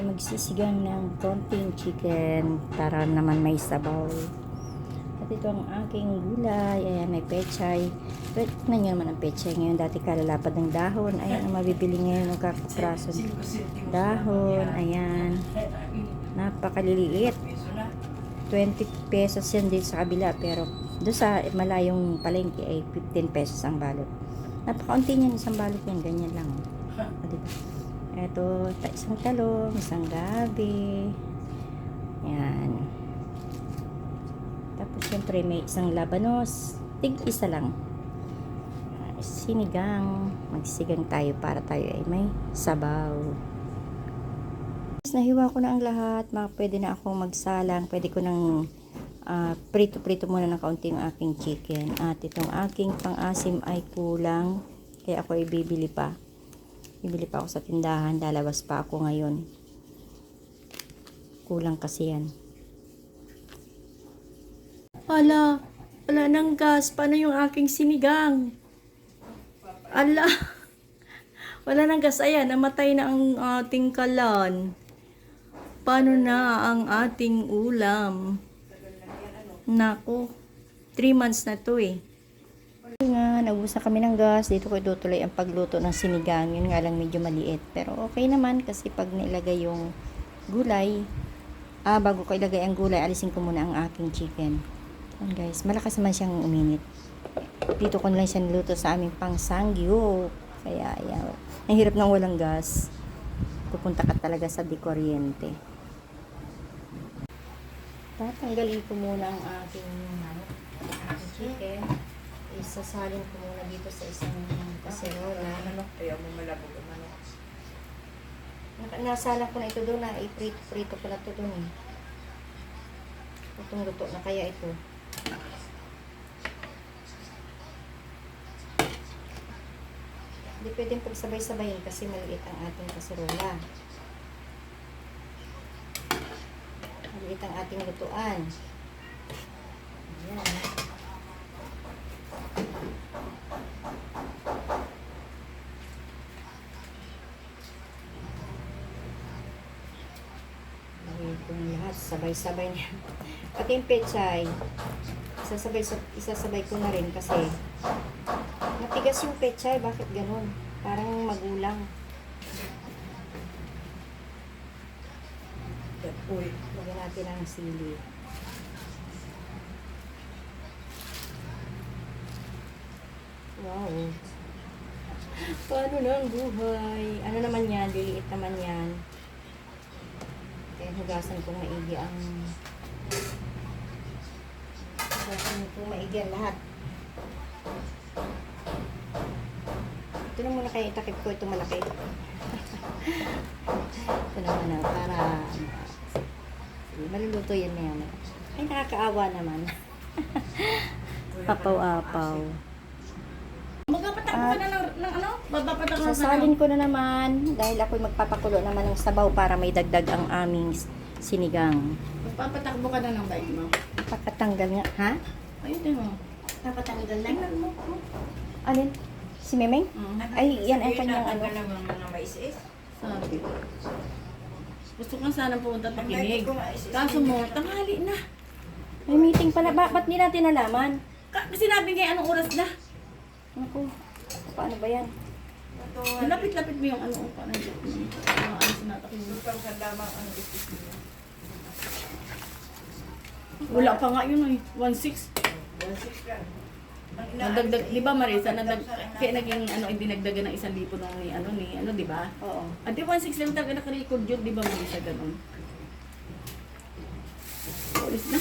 ay magsisigang ng konting chicken para naman may sabaw. At ito ang aking gulay. Ayan, may pechay. Tignan nyo naman ang pechay ngayon. Dati kalalapad ng dahon. Ayan ang mabibili ngayon ng kakapraso. Dahon. Ayan. Napakaliliit. 20 pesos yan din sa kabila. Pero doon sa malayong palengke ay 15 pesos ang balot. Napakaunti niyan. Isang balot yan. Ganyan lang. O, diba? Ito, isang talong, isang gabi. Yan. Tapos, syempre, may isang labanos. Tig-isa lang. Sinigang. Magsisigang tayo para tayo ay may sabaw. Nahiwa ko na ang lahat. Pwede na akong magsalang. Pwede ko nang prito-prito muna ng kaunti yung aking chicken. At itong aking pang-asim ay kulang. Kaya ako ay bibili pa. Bibili pa ako sa tindahan. Lalabas pa ako ngayon. Kulang kasi yan. Wala nang gas. Paano yung aking sinigang? Ala. Wala nang gas. Ayan, namatay na ang ating kalan. Paano na ang ating ulam? Nako. 3 months na to eh. Nga, nagubusan kami ng gas. Dito ko itutuloy ang pagluto ng sinigang. Yun nga lang medyo maliit. Pero okay naman kasi pag nilagay yung gulay, bago ko ilagay ang gulay, alisin ko muna ang aking chicken. Yan guys, malakas naman siyang uminit. Dito ko na lang siya niluto sa aming pang-sanggyo. Kaya, ayan. Ang hirap ng walang gas. Pupunta ka talaga sa di kuryente. Tatanggalin ko muna ang aking chicken. Isasalin ko muna dito sa isang kaserola. Ayaw mo malabog ang manok. Nasalang ko na ito doon na iprito ko na ito doon eh. Itong luto na kaya ito. Hindi pwedeng pagsabay-sabayin kasi maliit ang ating kaserola. Maliit ang ating lutuan. Ayan. Kung lahat, sabay-sabay na. Pati yung pechay, isasabay ko na rin kasi matigas yung pechay. Bakit ganun? Parang magulang. Uy, lagyan natin ang sili. Wow. Paano na ang buhay? Ano naman yan? Liliit naman yan. Kaya hugasan ko maigi ang lahat. Ito na muna kayo itakip ko ito malaki. Ito naman na para maluluto yan na yan. Ay nakakaawa naman. Papaw-apaw. Magpapatakbo ka na ng ano? Magpapatakbo ka na. Sasalin ko na naman dahil ako'y magpapakulo naman ng sabaw para may dagdag ang aming sinigang. Magpapatakbo ka na ng bike mo. Pakatanggal nga, ha? Ayun din mo. Papatanggal na? Alin? Si Memeng? Ay, yan ang kanyang ano. ng mais-is. Sabi. Gusto ko sana pumunta pakinig. Kaso mo, tanghali na. May meeting pala. Ba't di natin nalaman? Sinabi nga anong oras na. Ako, paano ba yan? Lapit-lapit mo yung ano. Paano yung ano sinatak mo. Sa damang ang isip mo. Wala pa nga yun eh. 1.6. 1.6 ka. Nadagdag, di ba Marisa, kaya naging ano, dinagdagan ng 1,000 nung ni ano, di ba? Oo. At di 1.6 lang talaga naka-record yun, di ba Marisa, ganun? Ulis na.